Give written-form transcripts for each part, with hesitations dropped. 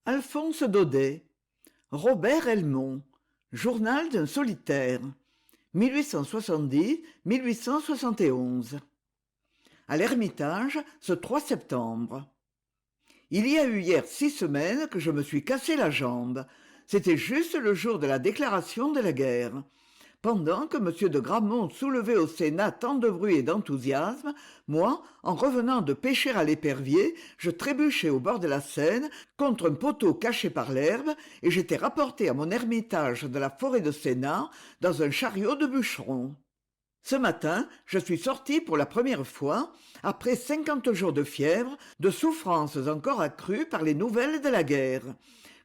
Alphonse Daudet, Robert Helmont, Journal d'un solitaire, 1870-1871. À l'Ermitage, ce 3 septembre. Il y a eu hier 6 semaines que je me suis cassé la jambe. C'était juste le jour de la déclaration de la guerre. Pendant que M. de Gramont soulevait au Sénat tant de bruit et d'enthousiasme, moi, en revenant de pêcher à l'épervier, je trébuchais au bord de la Seine contre un poteau caché par l'herbe et j'étais rapporté à mon ermitage de la forêt de Sénart dans un chariot de bûcheron. Ce matin, je suis sorti pour la première fois, après 50 jours de fièvre, de souffrances encore accrues par les nouvelles de la guerre.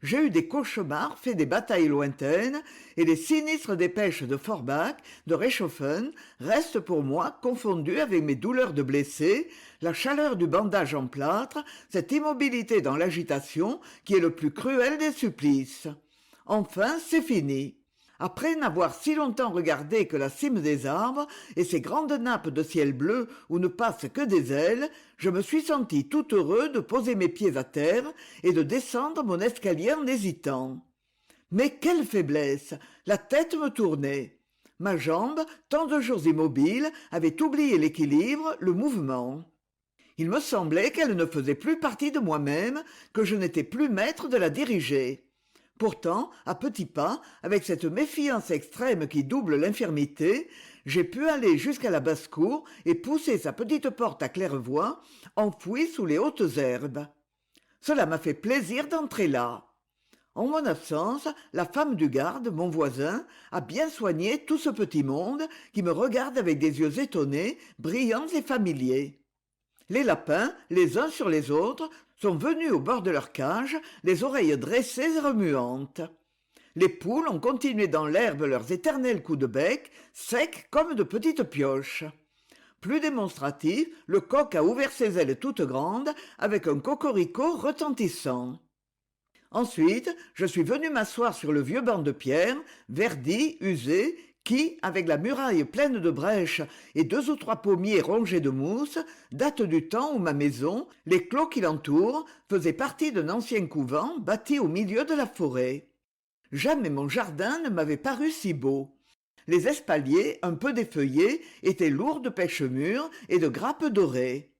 J'ai eu des cauchemars faits des batailles lointaines, et les sinistres dépêches de Forbach, de Reichshoffen, restent pour moi confondus avec mes douleurs de blessé, la chaleur du bandage en plâtre, cette immobilité dans l'agitation qui est le plus cruel des supplices. Enfin, c'est fini. Après n'avoir si longtemps regardé que la cime des arbres et ces grandes nappes de ciel bleu où ne passent que des ailes, je me suis senti tout heureux de poser mes pieds à terre et de descendre mon escalier en hésitant. Mais quelle faiblesse! La tête me tournait. Ma jambe, tant de jours immobile, avait oublié l'équilibre, le mouvement. Il me semblait qu'elle ne faisait plus partie de moi-même, que je n'étais plus maître de la diriger. Pourtant, à petits pas, avec cette méfiance extrême qui double l'infirmité, j'ai pu aller jusqu'à la basse-cour et pousser sa petite porte à claire-voie, enfouie sous les hautes herbes. Cela m'a fait plaisir d'entrer là. En mon absence, la femme du garde, mon voisin, a bien soigné tout ce petit monde qui me regarde avec des yeux étonnés, brillants et familiers. Les lapins, les uns sur les autres, sont venus au bord de leur cage, les oreilles dressées et remuantes. Les poules ont continué dans l'herbe leurs éternels coups de bec, secs comme de petites pioches. Plus démonstratif, le coq a ouvert ses ailes toutes grandes, avec un cocorico retentissant. Ensuite, je suis venu m'asseoir sur le vieux banc de pierre, verdi, usé, qui, avec la muraille pleine de brèches et 2 ou 3 pommiers rongés de mousse, date du temps où ma maison, les clos qui l'entourent, faisaient partie d'un ancien couvent bâti au milieu de la forêt. Jamais mon jardin ne m'avait paru si beau. Les espaliers, un peu défeuillés, étaient lourds de pêche mûre et de grappes dorées.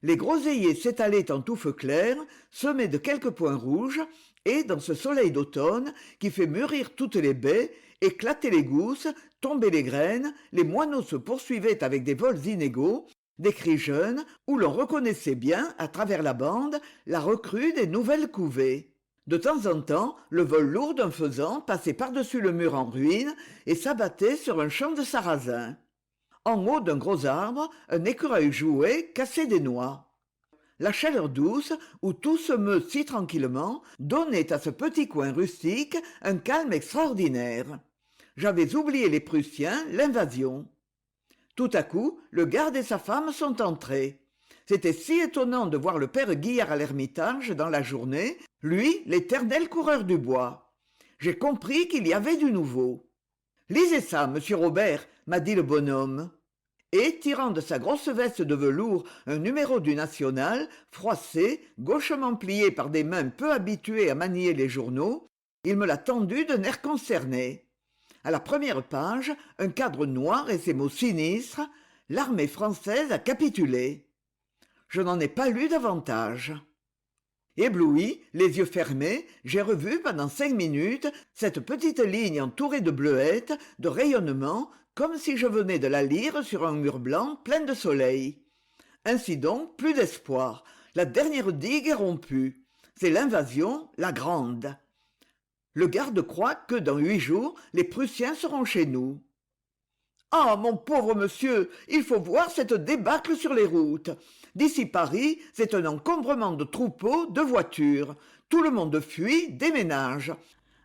Les groseilliers s'étalaient en touffes claires, semés de quelques points rouges, et, dans ce soleil d'automne, qui fait mûrir toutes les baies, éclater les gousses, tomber les graines, les moineaux se poursuivaient avec des vols inégaux, des cris jeunes, où l'on reconnaissait bien, à travers la bande, la recrue des nouvelles couvées. De temps en temps, le vol lourd d'un faisan passait par-dessus le mur en ruine et s'abattait sur un champ de sarrasin. En haut d'un gros arbre, un écureuil jouait, cassait des noix. La chaleur douce, où tout se meut si tranquillement, donnait à ce petit coin rustique un calme extraordinaire. J'avais oublié les Prussiens, l'invasion. Tout à coup, le garde et sa femme sont entrés. C'était si étonnant de voir le père Guillard à l'Ermitage dans la journée, lui, l'éternel coureur du bois. J'ai compris qu'il y avait du nouveau. « Lisez ça, monsieur Robert », m'a dit le bonhomme. Et, tirant de sa grosse veste de velours un numéro du National, froissé, gauchement plié par des mains peu habituées à manier les journaux, il me l'a tendu d'un air concerné. À la première page, un cadre noir et ces mots sinistres « L'armée française a capitulé ». Je n'en ai pas lu davantage. Ébloui, les yeux fermés, j'ai revu pendant 5 minutes cette petite ligne entourée de bleuettes, de rayonnements, comme si je venais de la lire sur un mur blanc plein de soleil. Ainsi donc, plus d'espoir. La dernière digue est rompue. C'est l'invasion, la grande. Le garde croit que dans 8 jours, les Prussiens seront chez nous. Ah, mon pauvre monsieur, il faut voir cette débâcle sur les routes. D'ici Paris, c'est un encombrement de troupeaux, de voitures. Tout le monde fuit, déménage.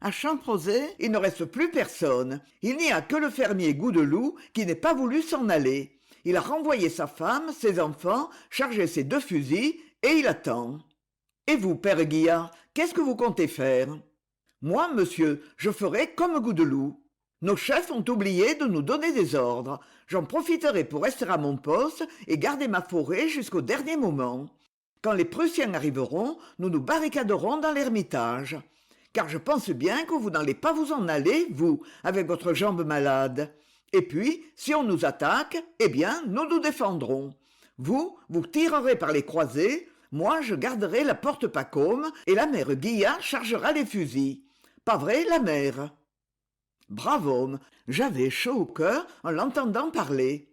À Champrosay, il ne reste plus personne. Il n'y a que le fermier Goudeloup qui n'ait pas voulu s'en aller. Il a renvoyé sa femme, ses enfants, chargé ses 2 fusils, et il attend. Et vous, père Guillard, qu'est-ce que vous comptez faire? Moi, monsieur, je ferai comme Goudeloup. Nos chefs ont oublié de nous donner des ordres. J'en profiterai pour rester à mon poste et garder ma forêt jusqu'au dernier moment. Quand les Prussiens arriveront, nous nous barricaderons dans l'Ermitage. Car je pense bien que vous n'allez pas vous en aller, vous, avec votre jambe malade. Et puis, si on nous attaque, eh bien, nous nous défendrons. Vous, vous tirerez par les croisées, moi je garderai la porte Pacôme, et la mère Guillard chargera les fusils. Pas vrai, la mère? Brave homme, j'avais chaud au cœur en l'entendant parler.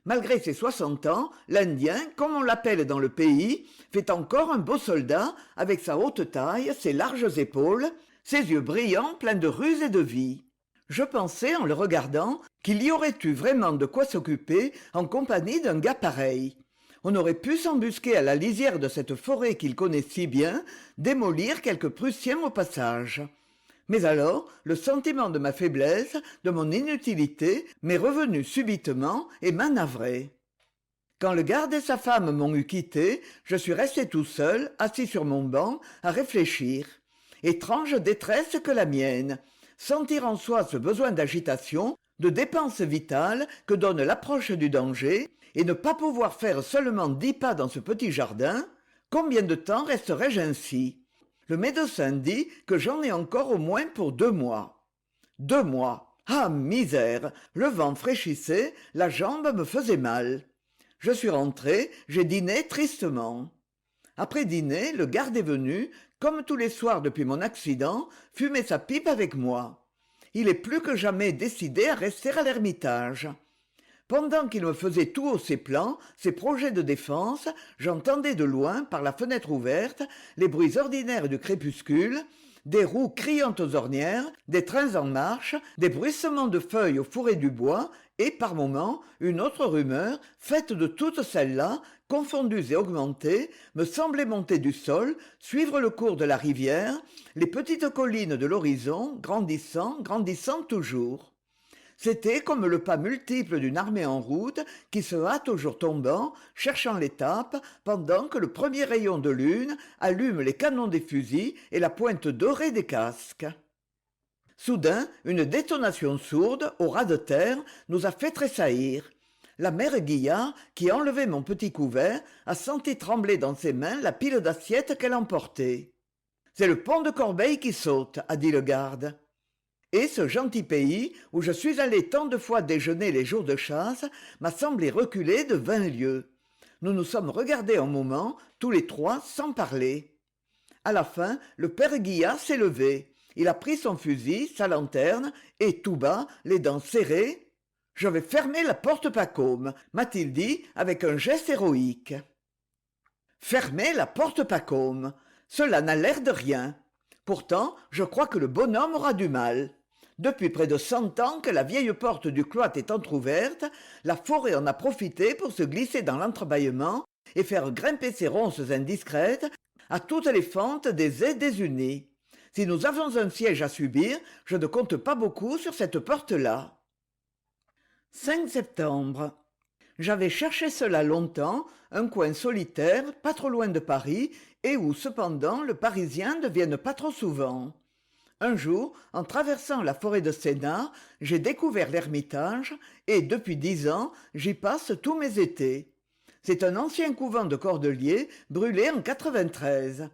Malgré ses 60 ans, l'Indien, comme on l'appelle dans le pays, fait encore un beau soldat avec sa haute taille, ses larges épaules, ses yeux brillants pleins de ruse et de vie. Je pensais, en le regardant, qu'il y aurait eu vraiment de quoi s'occuper en compagnie d'un gars pareil. On aurait pu s'embusquer à la lisière de cette forêt qu'il connaît si bien, démolir quelques Prussiens au passage. Mais alors, le sentiment de ma faiblesse, de mon inutilité, m'est revenu subitement et m'a navré. Quand le garde et sa femme m'ont eu quitté, je suis resté tout seul, assis sur mon banc, à réfléchir. Étrange détresse que la mienne, sentir en soi ce besoin d'agitation, de dépense vitale que donne l'approche du danger, et ne pas pouvoir faire seulement 10 pas dans ce petit jardin, combien de temps resterai-je ainsi? Le médecin dit que j'en ai encore au moins pour 2 mois. 2 mois! Ah, misère! Le vent fraîchissait, la jambe me faisait mal. Je suis rentré, j'ai dîné tristement. Après dîner, le garde est venu, comme tous les soirs depuis mon accident, fumer sa pipe avec moi. Il est plus que jamais décidé à rester à l'Ermitage. Pendant qu'il me faisait tout haut ses plans, ses projets de défense, j'entendais de loin, par la fenêtre ouverte, les bruits ordinaires du crépuscule, des roues criant aux ornières, des trains en marche, des bruissements de feuilles au fourré du bois, et par moments une autre rumeur, faite de toutes celles-là, confondues et augmentées, me semblait monter du sol, suivre le cours de la rivière, les petites collines de l'horizon, grandissant toujours. C'était comme le pas multiple d'une armée en route qui se hâte au jour tombant, cherchant l'étape, pendant que le premier rayon de lune allume les canons des fusils et la pointe dorée des casques. Soudain, une détonation sourde, au ras de terre, nous a fait tressaillir. La mère Guillard, qui enlevait mon petit couvert, a senti trembler dans ses mains la pile d'assiettes qu'elle emportait. « C'est le pont de Corbeil qui saute », a dit le garde. Et ce gentil pays, où je suis allé tant de fois déjeuner les jours de chasse, m'a semblé reculer de 20 lieues. Nous nous sommes regardés un moment, tous les trois, sans parler. À la fin, le père Guillard s'est levé. Il a pris son fusil, sa lanterne, et tout bas, les dents serrées, « Je vais fermer la porte Pacôme », m'a-t-il dit avec un geste héroïque. Fermer la porte Pacôme, cela n'a l'air de rien. Pourtant, je crois que le bonhomme aura du mal. Depuis près de 100 ans que la vieille porte du cloître est entr'ouverte, la forêt en a profité pour se glisser dans l'entrebâillement et faire grimper ses ronces indiscrètes à toutes les fentes des ais désunis. Si nous avons un siège à subir, je ne compte pas beaucoup sur cette porte-là. 5 septembre. J'avais cherché cela longtemps, un coin solitaire, pas trop loin de Paris, et où cependant le Parisien ne vienne pas trop souvent. Un jour, en traversant la forêt de Sénart, j'ai découvert l'Ermitage, et depuis 10 ans, j'y passe tous mes étés. C'est un ancien couvent de Cordeliers, brûlé en 93.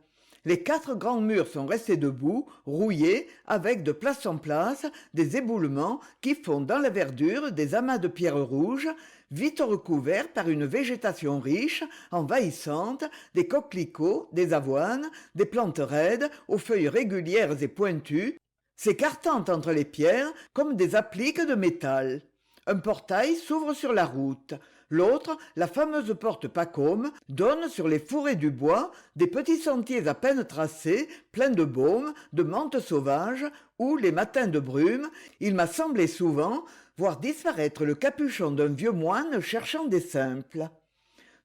Les 4 grands murs sont restés debout, rouillés, avec de place en place des éboulements qui font dans la verdure des amas de pierres rouges, vite recouverts par une végétation riche, envahissante, des coquelicots, des avoines, des plantes raides, aux feuilles régulières et pointues, s'écartant entre les pierres comme des appliques de métal. Un portail s'ouvre sur la route. L'autre, la fameuse porte Pacôme, donne sur les fourrés du bois des petits sentiers à peine tracés, pleins de baumes, de menthes sauvages, où, les matins de brume, il m'a semblé souvent voir disparaître le capuchon d'un vieux moine cherchant des simples.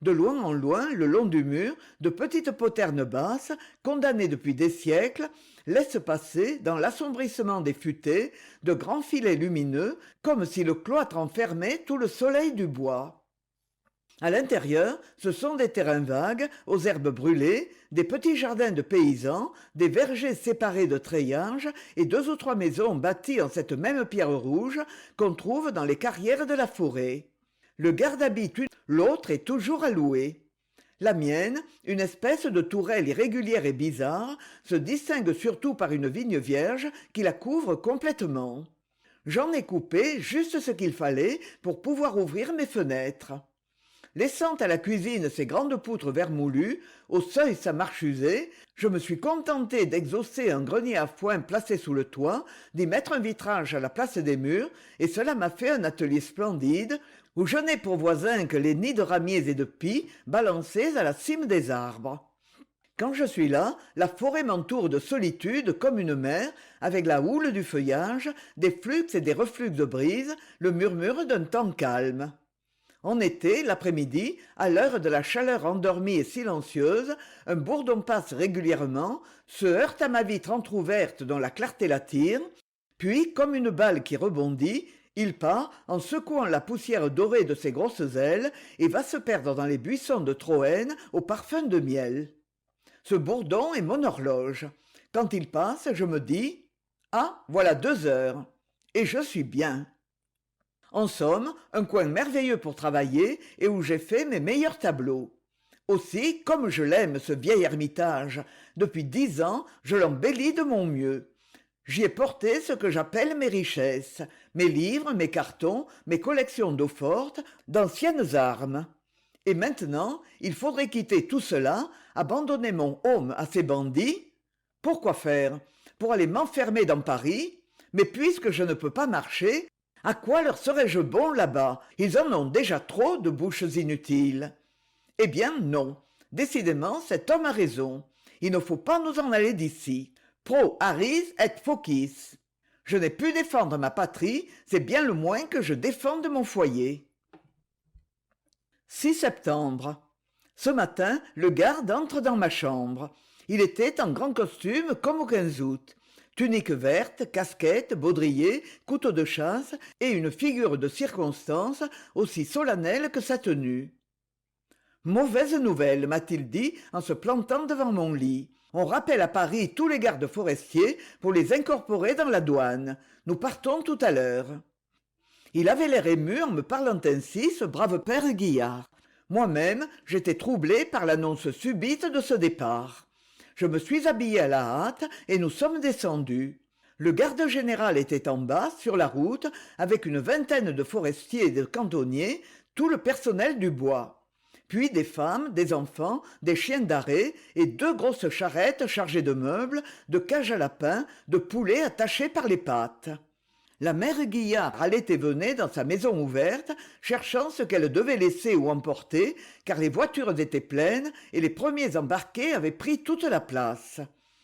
De loin en loin, le long du mur, de petites poternes basses, condamnées depuis des siècles, laissent passer, dans l'assombrissement des futaies, de grands filets lumineux, comme si le cloître enfermait tout le soleil du bois. À l'intérieur, ce sont des terrains vagues, aux herbes brûlées, des petits jardins de paysans, des vergers séparés de treillages et 2 ou 3 maisons bâties en cette même pierre rouge qu'on trouve dans les carrières de la forêt. Le garde habite une, l'autre est toujours à louer. La mienne, une espèce de tourelle irrégulière et bizarre, se distingue surtout par une vigne vierge qui la couvre complètement. J'en ai coupé juste ce qu'il fallait pour pouvoir ouvrir mes fenêtres. Laissant à la cuisine ses grandes poutres vermoulues, au seuil sa marche usée, je me suis contenté d'exhausser un grenier à foin placé sous le toit, d'y mettre un vitrage à la place des murs, et cela m'a fait un atelier splendide, où je n'ai pour voisin que les nids de ramiers et de pis balancés à la cime des arbres. Quand je suis là, la forêt m'entoure de solitude comme une mer, avec la houle du feuillage, des flux et des reflux de brise, le murmure d'un temps calme. En été, l'après-midi, à l'heure de la chaleur endormie et silencieuse, un bourdon passe régulièrement, se heurte à ma vitre entr'ouverte dont la clarté l'attire, puis, comme une balle qui rebondit, il part en secouant la poussière dorée de ses grosses ailes et va se perdre dans les buissons de Troène au parfum de miel. Ce bourdon est mon horloge. Quand il passe, je me dis « Ah, voilà 2 heures !» Et je suis bien. En somme, un coin merveilleux pour travailler et où j'ai fait mes meilleurs tableaux. Aussi, comme je l'aime, ce vieil ermitage, depuis 10 ans, je l'embellis de mon mieux. J'y ai porté ce que j'appelle mes richesses, mes livres, mes cartons, mes collections d'eau-forte, d'anciennes armes. Et maintenant, il faudrait quitter tout cela, abandonner mon home à ces bandits. Pourquoi faire? Pour aller m'enfermer dans Paris? Mais puisque je ne peux pas marcher, à quoi leur serais-je bon là-bas? Ils en ont déjà trop de bouches inutiles. Eh bien non. Décidément, cet homme a raison. Il ne faut pas nous en aller d'ici. Pro aris et focis. Je n'ai pu défendre ma patrie, c'est bien le moins que je défende mon foyer. 6 septembre. Ce matin, le garde entre dans ma chambre. Il était en grand costume comme au 15 août. Tunique verte, casquette, baudrier, couteau de chasse et une figure de circonstance aussi solennelle que sa tenue. « Mauvaise nouvelle, m'a-t-il dit en se plantant devant mon lit. On rappelle à Paris tous les gardes forestiers pour les incorporer dans la douane. Nous partons tout à l'heure. » Il avait l'air ému en me parlant ainsi, ce brave père Guillard. Moi-même, j'étais troublé par l'annonce subite de ce départ. Je me suis habillé à la hâte et nous sommes descendus. Le garde général était en bas, sur la route, avec une vingtaine de forestiers et de cantonniers, tout le personnel du bois. Puis des femmes, des enfants, des chiens d'arrêt et 2 grosses charrettes chargées de meubles, de cages à lapins, de poulets attachés par les pattes. La mère Guillard allait et venait dans sa maison ouverte, cherchant ce qu'elle devait laisser ou emporter, car les voitures étaient pleines et les premiers embarqués avaient pris toute la place.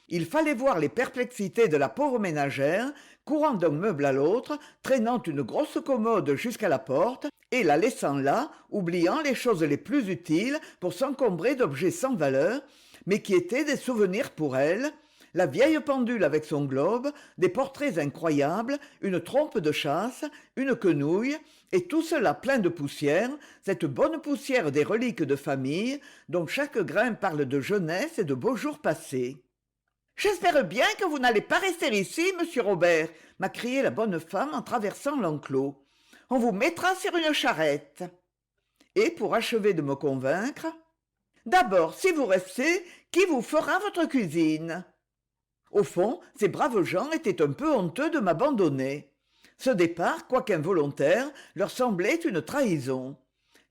Il fallait voir les perplexités de la pauvre ménagère, courant d'un meuble à l'autre, traînant une grosse commode jusqu'à la porte et la laissant là, oubliant les choses les plus utiles pour s'encombrer d'objets sans valeur, mais qui étaient des souvenirs pour elle, la vieille pendule avec son globe, des portraits incroyables, une trompe de chasse, une quenouille, et tout cela plein de poussière, cette bonne poussière des reliques de famille, dont chaque grain parle de jeunesse et de beaux jours passés. « J'espère bien que vous n'allez pas rester ici, monsieur Robert, » m'a crié la bonne femme en traversant l'enclos. « On vous mettra sur une charrette. » Et pour achever de me convaincre, « D'abord, si vous restez, qui vous fera votre cuisine ?» Au fond, ces braves gens étaient un peu honteux de m'abandonner. Ce départ, quoiqu'involontaire, leur semblait une trahison.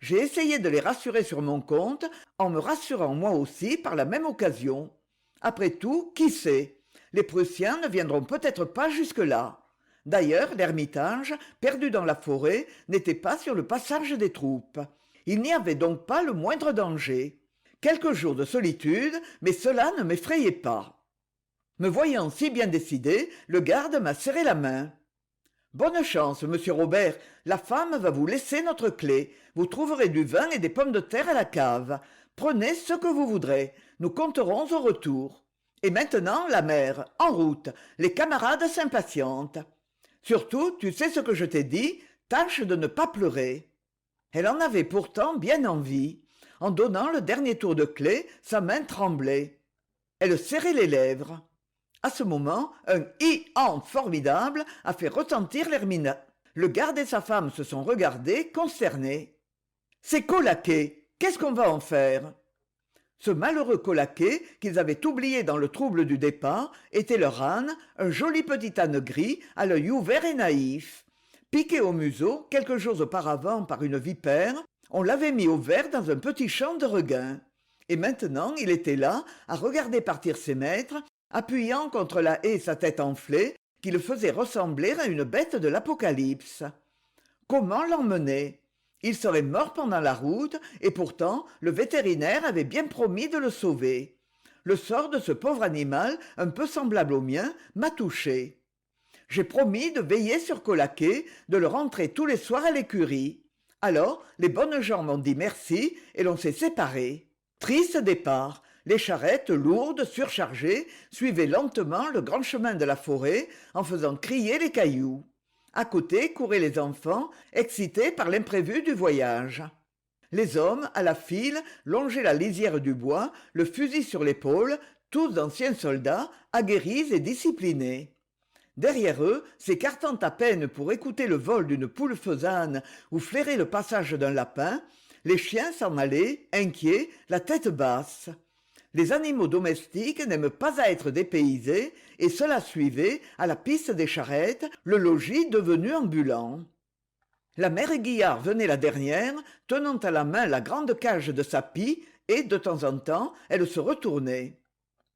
J'ai essayé de les rassurer sur mon compte, en me rassurant moi aussi par la même occasion. Après tout, qui sait? Les Prussiens ne viendront peut-être pas jusque-là. D'ailleurs, l'Ermitage, perdu dans la forêt, n'était pas sur le passage des troupes. Il n'y avait donc pas le moindre danger. Quelques jours de solitude, mais cela ne m'effrayait pas. Me voyant si bien décidé, le garde m'a serré la main. « Bonne chance, monsieur Robert, la femme va vous laisser notre clé. Vous trouverez du vin et des pommes de terre à la cave. Prenez ce que vous voudrez, nous compterons au retour. Et maintenant, la mère, en route, les camarades s'impatientent. Surtout, tu sais ce que je t'ai dit, tâche de ne pas pleurer. » Elle en avait pourtant bien envie. En donnant le dernier tour de clé, sa main tremblait. Elle serrait les lèvres. À ce moment, un « hi-han » formidable a fait retentir l'Hermina. Le garde et sa femme se sont regardés, consternés. « C'est Collaquet, qu'est-ce qu'on va en faire ?» Ce malheureux Collaquet, qu'ils avaient oublié dans le trouble du départ, était leur âne, un joli petit âne gris, à l'œil ouvert et naïf. Piqué au museau, quelques jours auparavant par une vipère, on l'avait mis au vert dans un petit champ de regain. Et maintenant il était là, à regarder partir ses maîtres, appuyant contre la haie sa tête enflée, qui le faisait ressembler à une bête de l'Apocalypse. Comment l'emmener ? Il serait mort pendant la route, et pourtant le vétérinaire avait bien promis de le sauver. Le sort de ce pauvre animal, un peu semblable au mien, m'a touché. J'ai promis de veiller sur Collaquet, de le rentrer tous les soirs à l'écurie. Alors les bonnes gens m'ont dit merci, et l'on s'est séparés. Triste départ. Les charrettes, lourdes, surchargées, suivaient lentement le grand chemin de la forêt en faisant crier les cailloux. À côté couraient les enfants, excités par l'imprévu du voyage. Les hommes, à la file, longeaient la lisière du bois, le fusil sur l'épaule, tous d'anciens soldats, aguerris et disciplinés. Derrière eux, s'écartant à peine pour écouter le vol d'une poule faisane ou flairer le passage d'un lapin, les chiens s'en allaient, inquiets, la tête basse. Les animaux domestiques n'aiment pas à être dépaysés, et cela suivait, à la piste des charrettes, le logis devenu ambulant. La mère Guillard venait la dernière, tenant à la main la grande cage de sa pie, et, de temps en temps, elle se retournait.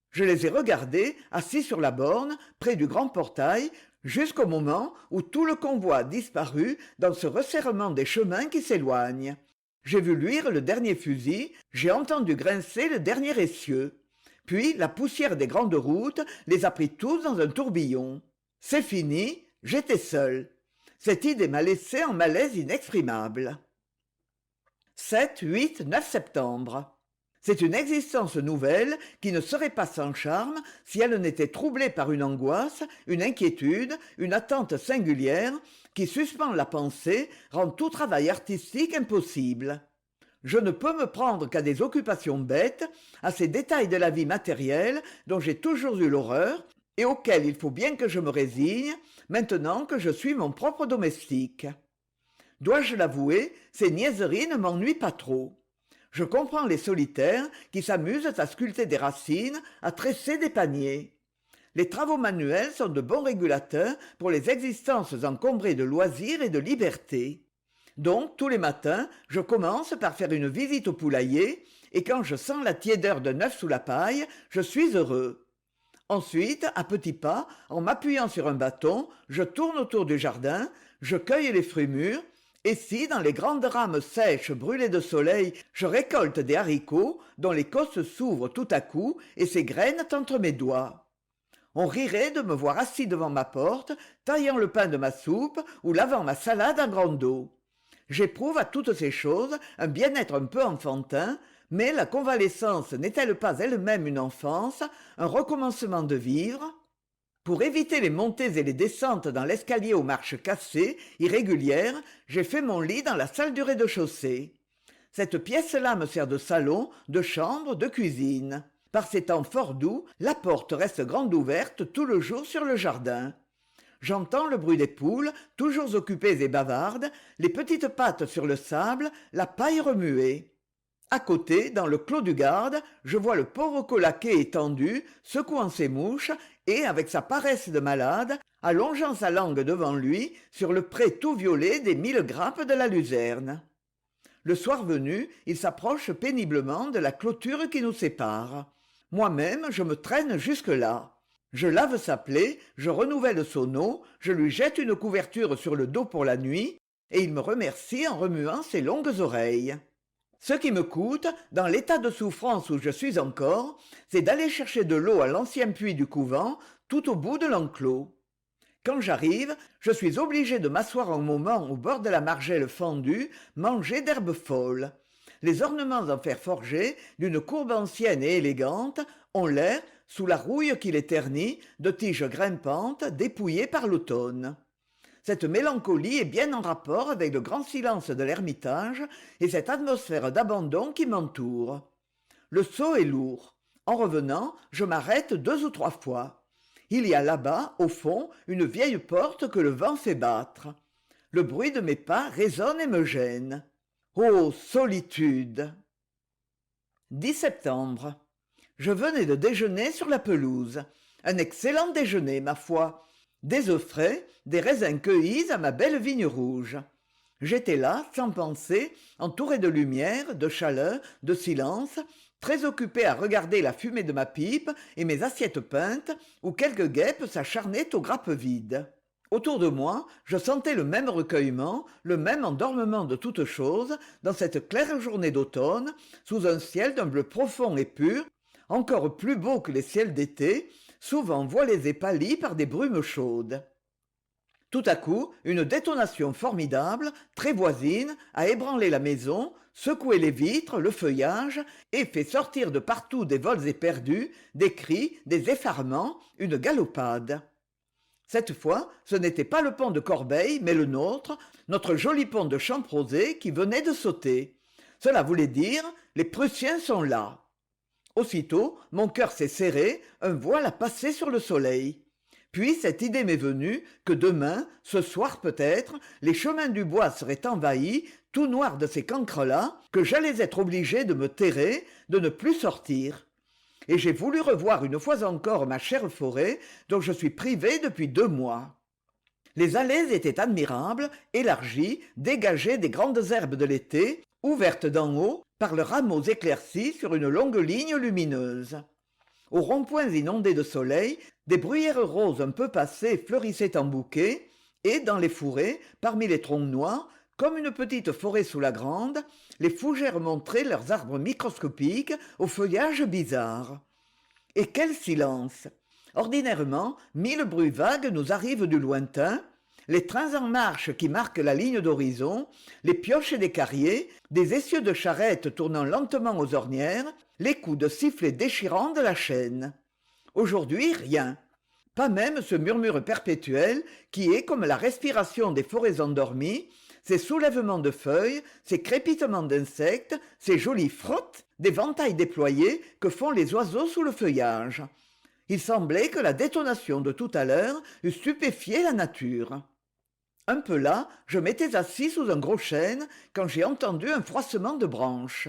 Je les ai regardés, assis sur la borne, près du grand portail, jusqu'au moment où tout le convoi disparut dans ce resserrement des chemins qui s'éloignent. J'ai vu luire le dernier fusil, j'ai entendu grincer le dernier essieu. Puis la poussière des grandes routes les a pris tous dans un tourbillon. C'est fini, j'étais seul. Cette idée m'a laissé en malaise inexprimable. 7, 8, 9 septembre. C'est une existence nouvelle qui ne serait pas sans charme si elle n'était troublée par une angoisse, une inquiétude, une attente singulière qui suspend la pensée, rend tout travail artistique impossible. Je ne peux me prendre qu'à des occupations bêtes, à ces détails de la vie matérielle dont j'ai toujours eu l'horreur et auxquels il faut bien que je me résigne, maintenant que je suis mon propre domestique. Dois-je l'avouer, ces niaiseries ne m'ennuient pas trop. Je comprends les solitaires qui s'amusent à sculpter des racines, à tresser des paniers. Les travaux manuels sont de bons régulateurs pour les existences encombrées de loisirs et de liberté. Donc, tous les matins, je commence par faire une visite au poulailler, et quand je sens la tiédeur d'un œuf sous la paille, je suis heureux. Ensuite, à petits pas, en m'appuyant sur un bâton, je tourne autour du jardin, je cueille les fruits mûrs, et si, dans les grandes rames sèches brûlées de soleil, je récolte des haricots dont l'écorce s'ouvre tout à coup et ses graines entre mes doigts. On rirait de me voir assis devant ma porte, taillant le pain de ma soupe ou lavant ma salade en grande eau. J'éprouve à toutes ces choses un bien-être un peu enfantin, mais la convalescence n'est-elle pas elle-même une enfance, un recommencement de vivre ? Pour éviter les montées et les descentes dans l'escalier aux marches cassées, irrégulières, j'ai fait mon lit dans la salle du rez-de-chaussée. Cette pièce-là me sert de salon, de chambre, de cuisine. Par ces temps fort doux, la porte reste grande ouverte tout le jour sur le jardin. J'entends le bruit des poules, toujours occupées et bavardes, les petites pattes sur le sable, la paille remuée. À côté, dans le clos du garde, je vois le pauvre Collaquet étendu, secouant ses mouches, et, avec sa paresse de malade, allongeant sa langue devant lui sur le pré tout violet des 1000 grappes de la luzerne. Le soir venu, il s'approche péniblement de la clôture qui nous sépare. Moi-même, je me traîne jusque-là. Je lave sa plaie, je renouvelle son eau, je lui jette une couverture sur le dos pour la nuit, et il me remercie en remuant ses longues oreilles. Ce qui me coûte, dans l'état de souffrance où je suis encore, c'est d'aller chercher de l'eau à l'ancien puits du couvent, tout au bout de l'enclos. Quand j'arrive, je suis obligé de m'asseoir un moment au bord de la margelle fendue, manger d'herbes folles. Les ornements en fer forgé, d'une courbe ancienne et élégante, ont l'air, sous la rouille qui les ternit, de tiges grimpantes dépouillées par l'automne. Cette mélancolie est bien en rapport avec le grand silence de l'ermitage et cette atmosphère d'abandon qui m'entoure. Le seau est lourd. En revenant, je m'arrête 2 ou 3 fois. Il y a là-bas, au fond, une vieille porte que le vent fait battre. Le bruit de mes pas résonne et me gêne. Ô solitude! 10 septembre. Je venais de déjeuner sur la pelouse. Un excellent déjeuner, ma foi. Des œufs frais, des raisins cueillis à ma belle vigne rouge. J'étais là, sans penser, entouré de lumière, de chaleur, de silence, très occupé à regarder la fumée de ma pipe et mes assiettes peintes, où quelques guêpes s'acharnaient aux grappes vides. Autour de moi, je sentais le même recueillement, le même endormement de toutes choses, dans cette claire journée d'automne, sous un ciel d'un bleu profond et pur, encore plus beau que les ciels d'été, souvent voilés et pâlis par des brumes chaudes. Tout à coup, une détonation formidable, très voisine, a ébranlé la maison, secoué les vitres, le feuillage, et fait sortir de partout des vols éperdus, des cris, des effarements, une galopade. Cette fois, ce n'était pas le pont de Corbeil, mais le nôtre, notre joli pont de Champrosay qui venait de sauter. Cela voulait dire « les Prussiens sont là ». Aussitôt, mon cœur s'est serré, un voile a passé sur le soleil. Puis cette idée m'est venue que demain, ce soir peut-être, les chemins du bois seraient envahis, tout noirs de ces cancres-là, que j'allais être obligé de me terrer, de ne plus sortir. Et j'ai voulu revoir une fois encore ma chère forêt, dont je suis privé depuis 2 mois. Les allées étaient admirables, élargies, dégagées des grandes herbes de l'été, ouvertes d'en haut par leurs rameaux éclaircis sur une longue ligne lumineuse. Aux ronds-points inondés de soleil, des bruyères roses un peu passées fleurissaient en bouquets, et dans les fourrés, parmi les troncs noirs, comme une petite forêt sous la grande, les fougères montraient leurs arbres microscopiques au feuillage bizarre. Et quel silence! Ordinairement, 1000 bruits vagues nous arrivent du lointain, les trains en marche qui marquent la ligne d'horizon, les pioches des carriers, des essieux de charrettes tournant lentement aux ornières, les coups de sifflet déchirants de la chaîne. Aujourd'hui, rien. Pas même ce murmure perpétuel qui est comme la respiration des forêts endormies, ces soulèvements de feuilles, ces crépitements d'insectes, ces jolis frottes d'éventails déployés que font les oiseaux sous le feuillage. Il semblait que la détonation de tout à l'heure eût stupéfié la nature. Un peu là, je m'étais assis sous un gros chêne quand j'ai entendu un froissement de branches.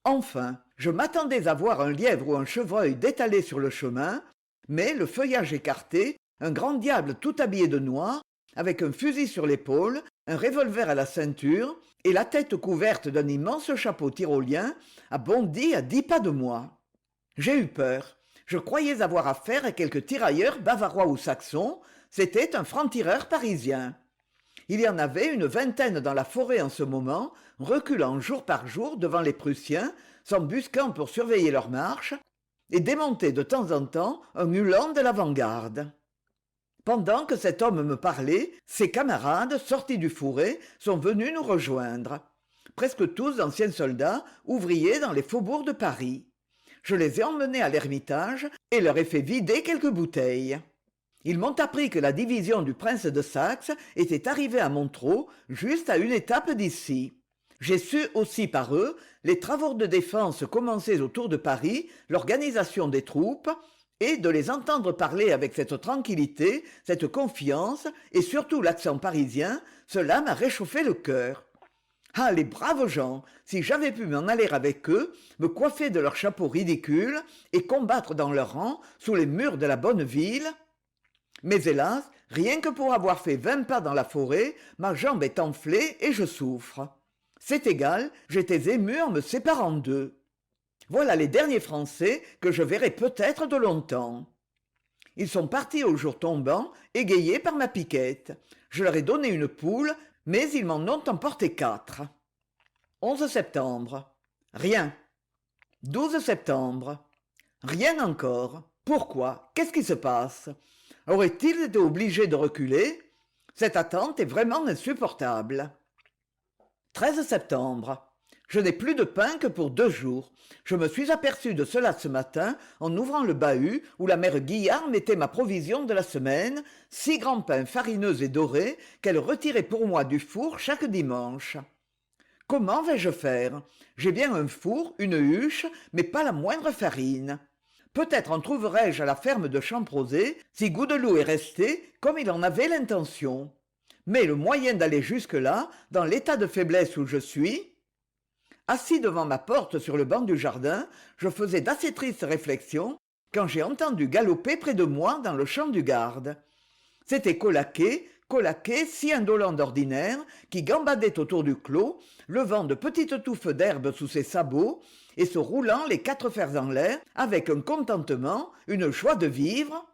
Enfin, je m'attendais à voir un lièvre ou un chevreuil détalé sur le chemin, mais le feuillage écarté, un grand diable tout habillé de noir, avec un fusil sur l'épaule, un revolver à la ceinture et la tête couverte d'un immense chapeau tyrolien, a bondi à 10 pas de moi. J'ai eu peur. Je croyais avoir affaire à quelque tirailleur bavarois ou saxon. C'était un franc-tireur parisien. Il y en avait une vingtaine dans la forêt en ce moment, reculant jour par jour devant les Prussiens, s'embusquant pour surveiller leur marche, et démontait de temps en temps un Ulan de l'avant-garde. Pendant que cet homme me parlait, ses camarades, sortis du fourré, sont venus nous rejoindre. Presque tous d'anciens soldats, ouvriers dans les faubourgs de Paris. Je les ai emmenés à l'Ermitage et leur ai fait vider quelques bouteilles. Ils m'ont appris que la division du prince de Saxe était arrivée à Montereau, juste à une étape d'ici. J'ai su aussi par eux les travaux de défense commencés autour de Paris, l'organisation des troupes, et de les entendre parler avec cette tranquillité, cette confiance, et surtout l'accent parisien, cela m'a réchauffé le cœur. Ah, les braves gens! Si j'avais pu m'en aller avec eux, me coiffer de leurs chapeaux ridicules, et combattre dans leurs rangs, sous les murs de la bonne ville. Mais hélas, rien que pour avoir fait 20 pas dans la forêt, ma jambe est enflée et je souffre. C'est égal, j'étais ému en me séparant d'eux. Voilà les derniers Français que je verrai peut-être de longtemps. Ils sont partis au jour tombant, égayés par ma piquette. Je leur ai donné une poule, mais ils m'en ont emporté 4. 11 septembre. Rien. 12 septembre. Rien encore. Pourquoi? Qu'est-ce qui se passe? Auraient-ils été obligés de reculer? Cette attente est vraiment insupportable. 13 septembre. Je n'ai plus de pain que pour 2 jours. Je me suis aperçu de cela ce matin en ouvrant le bahut où la mère Guillard mettait ma provision de la semaine, 6 grands pains farineux et dorés qu'elle retirait pour moi du four chaque dimanche. Comment vais-je faire? J'ai bien un four, une huche, mais pas la moindre farine. Peut-être en trouverai-je à la ferme de Champrosay si Goudeloup est resté comme il en avait l'intention. Mais le moyen d'aller jusque-là, dans l'état de faiblesse où je suis... Assis devant ma porte sur le banc du jardin, je faisais d'assez tristes réflexions quand j'ai entendu galoper près de moi dans le champ du Garde. C'était Colaquet, si indolent d'ordinaire, qui gambadait autour du clos, levant de petites touffes d'herbe sous ses sabots et se roulant les quatre fers en l'air avec un contentement, une joie de vivre.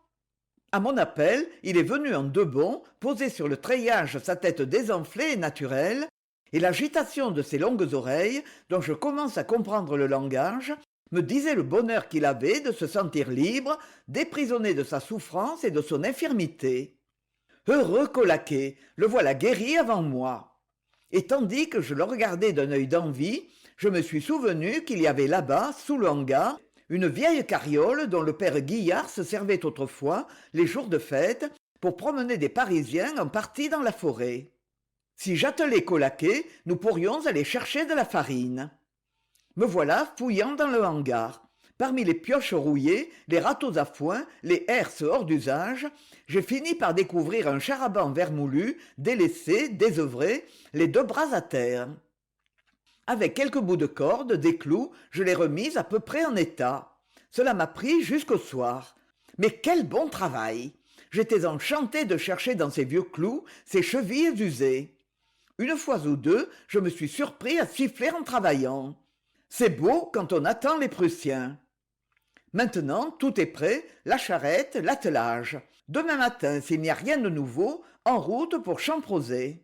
À mon appel, il est venu en deux bonds, poser sur le treillage sa tête désenflée et naturelle, et l'agitation de ses longues oreilles, dont je commence à comprendre le langage, me disait le bonheur qu'il avait de se sentir libre, déprisonné de sa souffrance et de son infirmité. Heureux Colaquet, le voilà guéri avant moi. Et tandis que je le regardais d'un œil d'envie, je me suis souvenu qu'il y avait là-bas, sous le hangar, une vieille carriole dont le père Guillard se servait autrefois, les jours de fête, pour promener des Parisiens en partie dans la forêt. Si j'attelais Colaquet, nous pourrions aller chercher de la farine. Me voilà fouillant dans le hangar. Parmi les pioches rouillées, les râteaux à foin, les herses hors d'usage, j'ai fini par découvrir un char-à-banc vermoulu, délaissé, désœuvré, les deux bras à terre. Avec quelques bouts de corde, des clous, je l'ai remise à peu près en état. Cela m'a pris jusqu'au soir. Mais quel bon travail! J'étais enchanté de chercher dans ces vieux clous, ces chevilles usées. Une fois ou deux, je me suis surpris à siffler en travaillant. C'est beau quand on attend les Prussiens. Maintenant, tout est prêt, la charrette, l'attelage. Demain matin, s'il n'y a rien de nouveau, en route pour Champrosay.